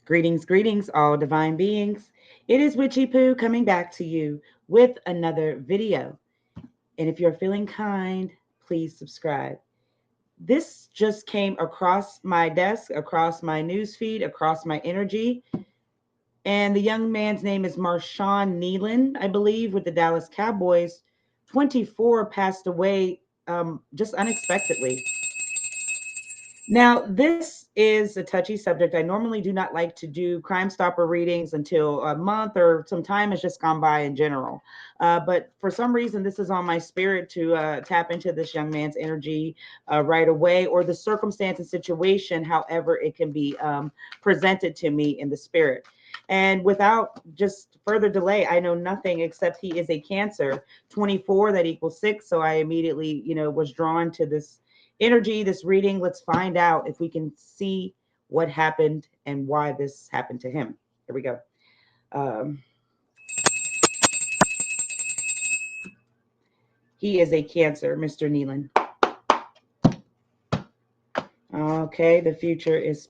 Greetings, greetings, all divine beings. It is Witchy Poo coming back to you with another video. And if you're feeling kind, please subscribe. This just came across my desk, across my newsfeed, across my energy. And the young man's name is Marshawn Kneeland, I believe, with the Dallas Cowboys. 24, passed away just unexpectedly. Now, this is a touchy subject. I normally do not like to do Crime Stopper readings until a month or some time has just gone by in general. But for some reason, this is on my spirit to tap into this young man's energy right away, or the circumstance and situation, however it can be presented to me in the spirit. And without just further delay, I know nothing except he is a Cancer, 24, that equals 6. So I immediately, was drawn to this energy, this reading. Let's find out if we can see what happened and why this happened to him. Here we go. He is a Cancer, Mr. Kneeland. Okay, the future is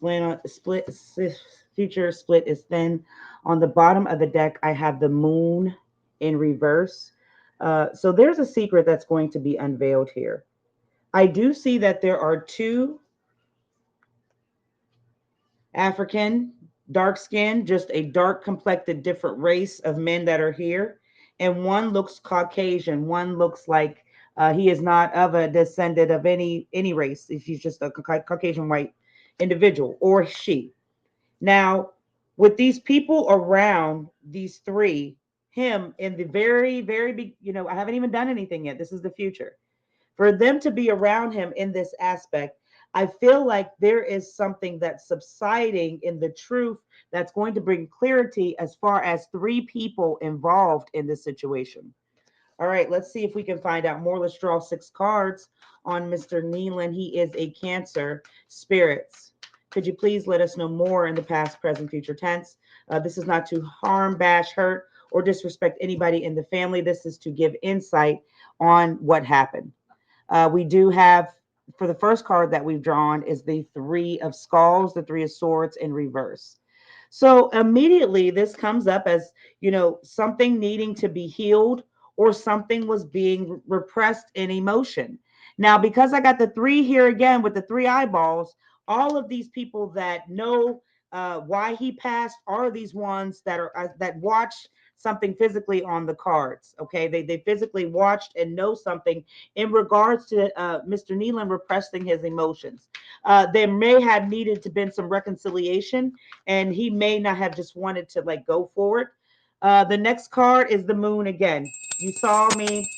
future split is thin. On the bottom of the deck, I have the moon in reverse. So there's a secret that's going to be unveiled here. I do see that there are two African, dark skin, just a dark complected different race of men that are here. And one looks Caucasian. One looks like he is not of a descendant of any race. He's just a Caucasian white individual, or she. Now, with these people around these three, him in the very, very big, I haven't even done anything yet. This is the future. For them to be around him in this aspect, I feel like there is something that's subsiding in the truth that's going to bring clarity as far as three people involved in this situation. All right, let's see if we can find out more. Let's draw 6 cards on Mr. Kneeland. He is a Cancer. Spirits, could you please let us know more in the past, present, future tense? This is not to harm, bash, hurt, or disrespect anybody in the family. This is to give insight on what happened. We do have, for the first card that we've drawn, is the 3 of Skulls, the 3 of Swords in reverse. So immediately this comes up as, something needing to be healed, or something was being repressed in emotion. Now, because I got the 3 here again with the 3 eyeballs, all of these people that know why he passed are these ones that are that watched something physically on the cards. Okay, they physically watched and know something in regards to Mr. Kneeland repressing his emotions. There may have needed to been some reconciliation, and he may not have just wanted to go forward. The next card is the moon again. You saw me.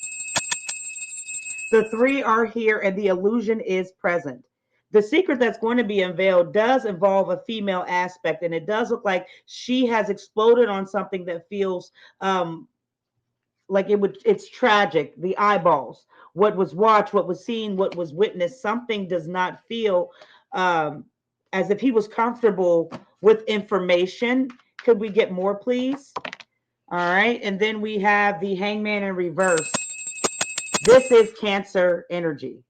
The 3 are here, and the illusion is present. The secret that's going to be unveiled does involve a female aspect, and it does look like she has exploded on something that feels like it's tragic. The eyeballs, what was watched, what was seen, what was witnessed, something does not feel as if he was comfortable with information. Could we get more, please? All right, and then we have the Hangman in reverse. This is Cancer energy.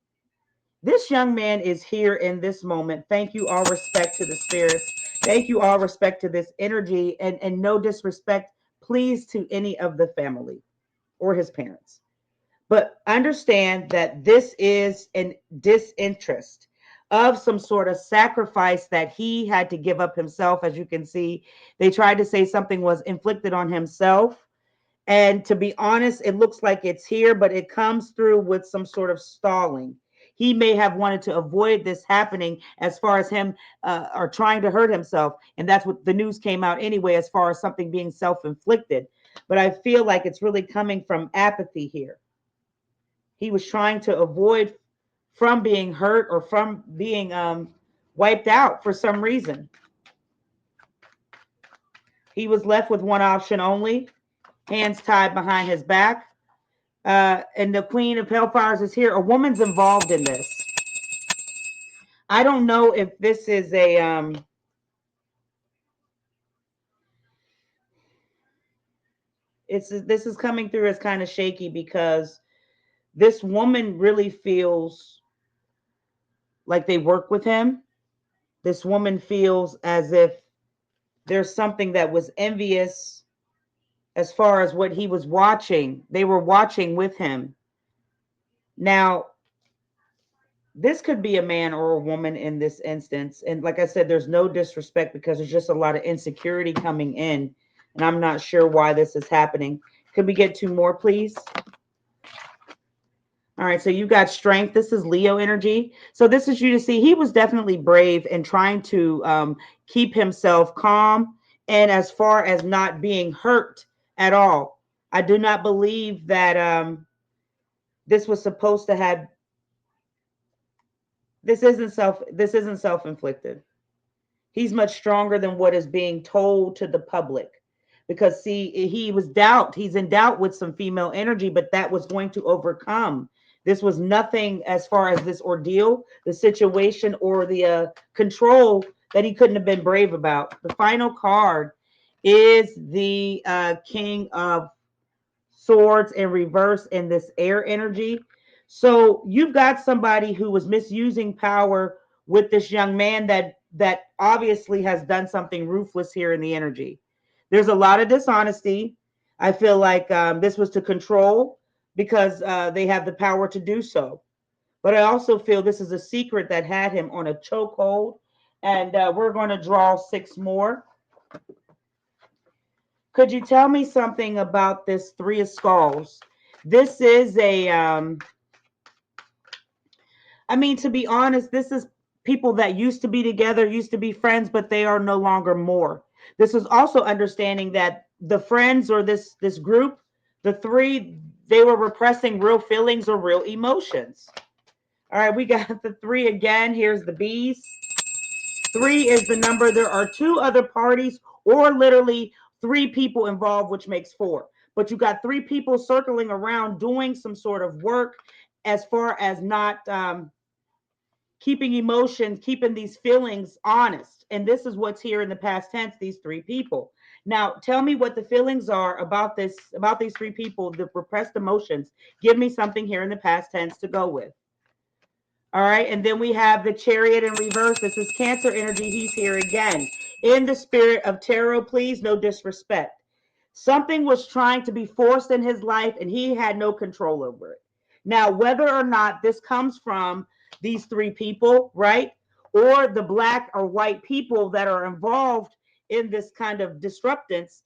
This young man is here in this moment. Thank you, all respect to the spirits. Thank you, all respect to this energy, and no disrespect, please, to any of the family or his parents. But understand that this is an disinterest of some sort of sacrifice that he had to give up himself. As you can see, they tried to say something was inflicted on himself. And to be honest, it looks like it's here, but it comes through with some sort of stalling. He may have wanted to avoid this happening as far as him or trying to hurt himself. And that's what the news came out anyway, as far as something being self-inflicted. But I feel like it's really coming from apathy here. He was trying to avoid from being hurt or from being wiped out for some reason. He was left with one option only, hands tied behind his back. And the Queen of Hellfires is here. A woman's involved in this. I don't know if this is a this is coming through as kind of shaky, because this woman really feels like they work with him. This woman feels as if there's something that was envious as far as what he was watching. They were watching with him. Now, this could be a man or a woman in this instance. And like I said, there's no disrespect because there's just a lot of insecurity coming in. And I'm not sure why this is happening. Could we get 2 more, please? All right, so you got strength. This is Leo energy. So this is you to see. He was definitely brave and trying to keep himself calm and as far as not being hurt at all. I do not believe that this was supposed to have. This isn't self-inflicted. He's much stronger than what is being told to the public. Because see, he's in doubt with some female energy, but that was going to overcome. This was nothing as far as this ordeal, the situation, or the control that he couldn't have been brave about. The final card is the King of Swords in reverse in this air energy. So you've got somebody who was misusing power with this young man that obviously has done something ruthless here in the energy. There's a lot of dishonesty. I feel like this was to control because they have the power to do so. But I also feel this is a secret that had him on a chokehold. And we're going to draw 6 more. Could you tell me something about this 3 of Skulls? This is I mean, to be honest, this is people that used to be together, used to be friends, but they are no longer more. This is also understanding that the friends or this group, the 3, they were repressing real feelings or real emotions. All right, we got the 3 again. Here's the bees. 3 is the number. There are 2 other parties or literally 3 people involved, which makes 4. But you got 3 people circling around doing some sort of work as far as not keeping emotions, keeping these feelings honest. And this is what's here in the past tense, these 3 people. Now, tell me what the feelings are about these 3 people, the repressed emotions. Give me something here in the past tense to go with. All right, and then we have the Chariot in reverse. This is Cancer energy. He's here again. In the spirit of tarot, please, no disrespect. Something was trying to be forced in his life, and he had no control over it. Now, whether or not this comes from these 3 people, right, or the black or white people that are involved in this kind of disruptance,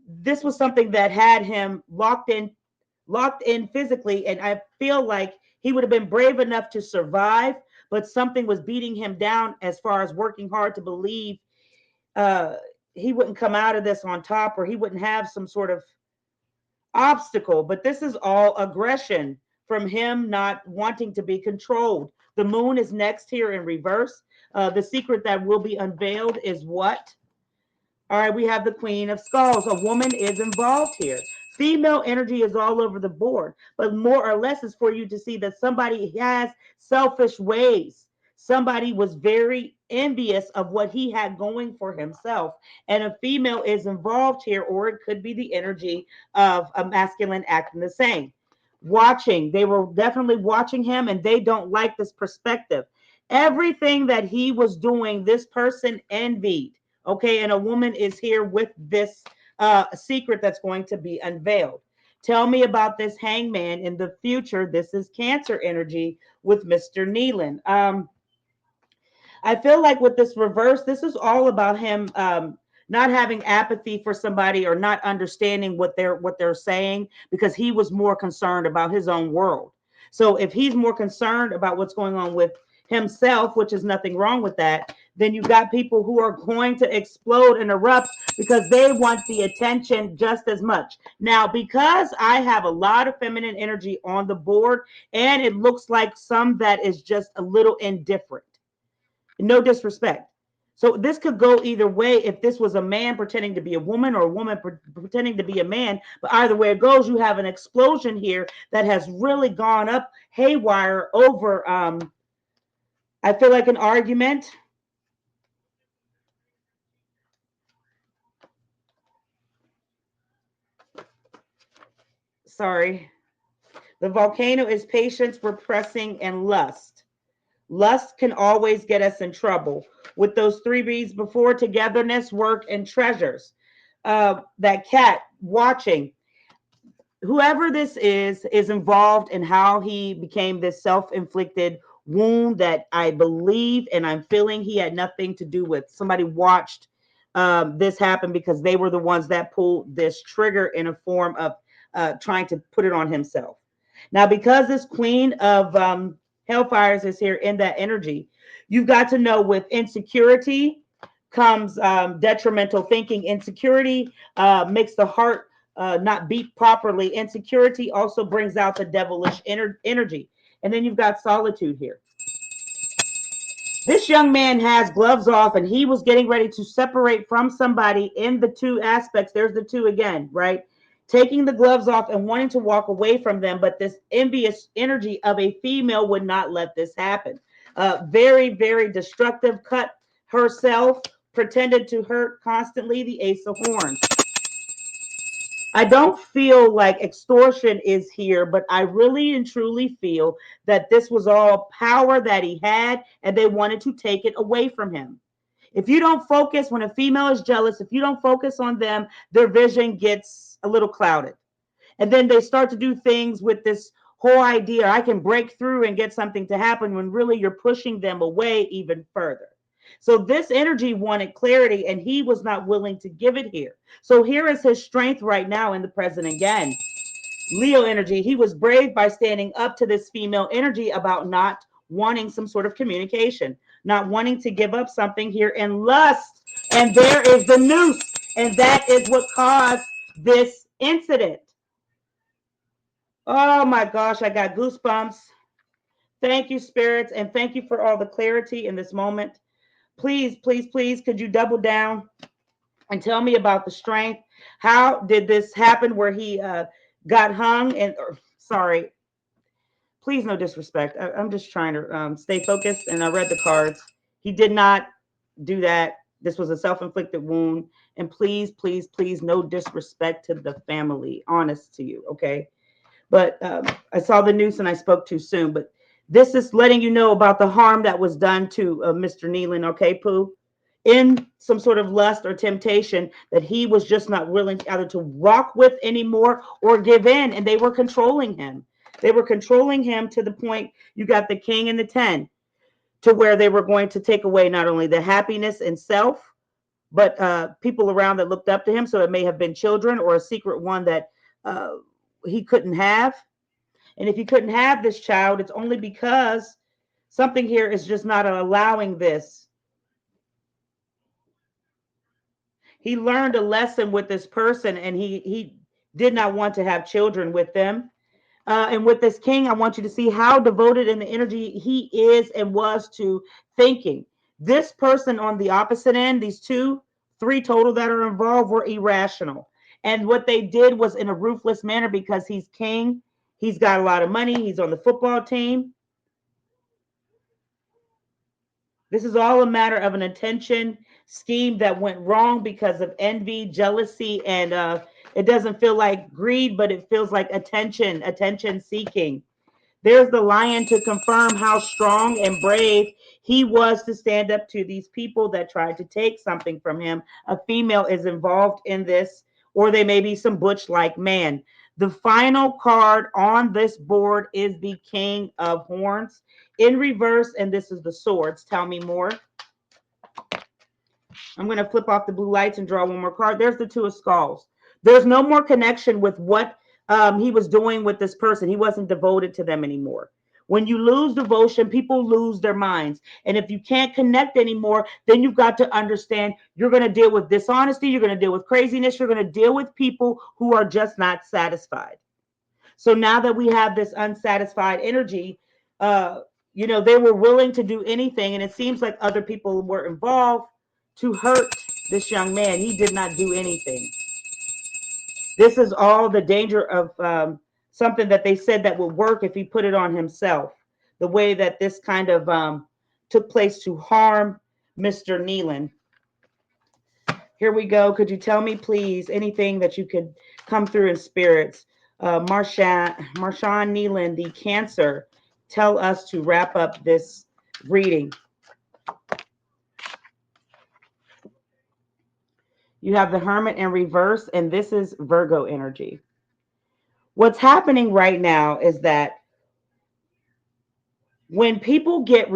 this was something that had him locked in physically. And I feel like he would have been brave enough to survive, but something was beating him down as far as working hard to believe he wouldn't come out of this on top, or he wouldn't have some sort of obstacle. But this is all aggression from him not wanting to be controlled. The moon is next here in reverse. The secret that will be unveiled is what? All right, we have the Queen of Skulls. A woman is involved here. Female energy is all over the board, but more or less is for you to see that somebody has selfish ways. Somebody was very envious of what he had going for himself, and a female is involved here, or it could be the energy of a masculine acting the same. Watching, they were definitely watching him, and they don't like this perspective. Everything that he was doing, this person envied. Okay, and a woman is here with this secret that's going to be unveiled. Tell me about this hangman in the future. This is Cancer energy with Mr. Kneeland. I feel like with this reverse, this is all about him not having apathy for somebody or not understanding what they're saying, because he was more concerned about his own world. So if he's more concerned about what's going on with himself, which is nothing wrong with that, then you've got people who are going to explode and erupt because they want the attention just as much. Now, because I have a lot of feminine energy on the board, and it looks like some that is just a little indifferent. No disrespect. So this could go either way if this was a man pretending to be a woman or a woman pretending to be a man. But either way it goes, you have an explosion here that has really gone up haywire over, I feel like, an argument. Sorry. The volcano is patience, repressing, and lust. Lust can always get us in trouble. With those three B's before, togetherness, work, and treasures. That cat watching. Whoever this is involved in how he became this self-inflicted wound that I believe and I'm feeling he had nothing to do with. Somebody watched this happen because they were the ones that pulled this trigger in a form of trying to put it on himself. Now, because this queen of hellfires is here in that energy, you've got to know with insecurity comes detrimental thinking. Insecurity makes the heart not beat properly. Insecurity also brings out the devilish energy. And then you've got solitude here. This young man has gloves off and he was getting ready to separate from somebody in the two aspects. There's the two again, right? Taking the gloves off and wanting to walk away from them. But this envious energy of a female would not let this happen. Very, very destructive, cut herself, pretended to hurt constantly, the Ace of Horns. I don't feel like extortion is here, but I really and truly feel that this was all power that he had and they wanted to take it away from him. If you don't focus, when a female is jealous, if you don't focus on them, their vision gets a little clouded. And then they start to do things with this whole idea I can break through and get something to happen when really you're pushing them away even further. So this energy wanted clarity and he was not willing to give it here. So here is his strength right now in the present again. Leo energy. He was brave by standing up to this female energy about not wanting some sort of communication, not wanting to give up something here in lust. And there is the noose. And that is what caused this incident. Oh my gosh, I got goosebumps. Thank you, spirits, and thank you for all the clarity in this moment. Please, please, please, could you double down and tell me about the strength? How did this happen where he got hung? And sorry, please, no disrespect. I'm just trying to stay focused, and I read the cards. He did not do that. This was a self-inflicted wound. And please, please, please, no disrespect to the family. Honest to you, okay? But I saw the news and I spoke too soon. But this is letting you know about the harm that was done to Mr. Kneeland, okay, Pooh? In some sort of lust or temptation that he was just not willing either to rock with anymore or give in. And they were controlling him. They were controlling him to the point you got the king and the 10 to where they were going to take away not only the happiness and self, but people around that looked up to him. So it may have been children or a secret one that he couldn't have. And if he couldn't have this child, it's only because something here is just not allowing this. He learned a lesson with this person and he did not want to have children with them. And with this king, I want you to see how devoted in the energy he is and was to thinking. This person on the opposite end, these three total that are involved, were irrational. And what they did was in a ruthless manner because he's king. He's got a lot of money. He's on the football team. This is all a matter of an attention scheme that went wrong because of envy, jealousy, and it doesn't feel like greed, but it feels like attention seeking. There's the lion to confirm how strong and brave he was to stand up to these people that tried to take something from him. A female is involved in this, or they may be some butch-like man. The final card on this board is the King of Horns in reverse, and this is the swords. Tell me more. I'm going to flip off the blue lights and draw one more card. There's the Two of Skulls. There's no more connection with what he was doing with this person. He wasn't devoted to them anymore. When you lose devotion, people lose their minds. And if you can't connect anymore, then you've got to understand you're going to deal with dishonesty. You're going to deal with craziness. You're going to deal with people who are just not satisfied. So now that we have this unsatisfied energy, they were willing to do anything. And it seems like other people were involved to hurt this young man. He did not do anything. This is all the danger of something that they said that would work if he put it on himself. The way that this kind of took place to harm Mr. Kneeland. Here we go. Could you tell me, please, anything that you could come through in spirits? Marshawn Kneeland, the Cancer, tell us to wrap up this reading. You have the Hermit in reverse, and this is Virgo energy. What's happening right now is that when people get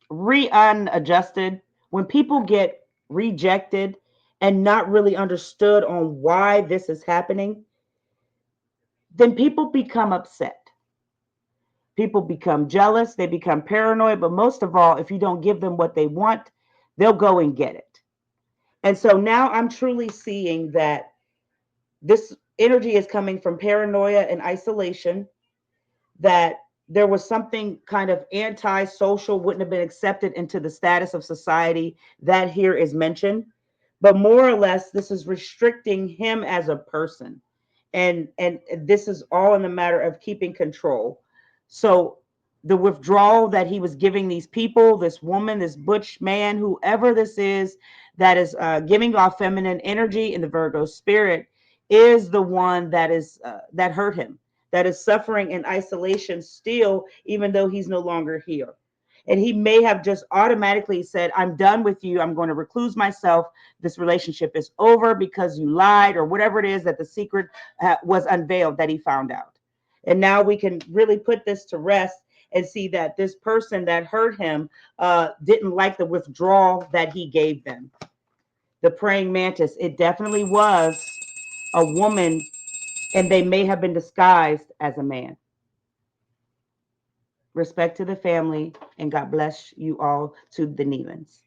unadjusted, when people get rejected and not really understood on why this is happening, then people become upset. People become jealous, they become paranoid, but most of all, if you don't give them what they want, they'll go and get it. And so now I'm truly seeing that this energy is coming from paranoia and isolation, that there was something kind of anti-social, wouldn't have been accepted into the status of society that here is mentioned. But more or less, this is restricting him as a person. And this is all in the matter of keeping control. So the withdrawal that he was giving these people, this woman, this butch man, whoever this is, that is giving off feminine energy in the Virgo spirit, is the one that is that hurt him, that is suffering in isolation still, even though he's no longer here. And he may have just automatically said, I'm done with you. I'm going to recluse myself. This relationship is over because you lied, or whatever it is that the secret was unveiled that he found out. And now we can really put this to rest and see that this person that hurt him didn't like the withdrawal that he gave them. The praying mantis, it definitely was a woman, and they may have been disguised as a man. Respect to the family, and God bless you all to the Kneelands.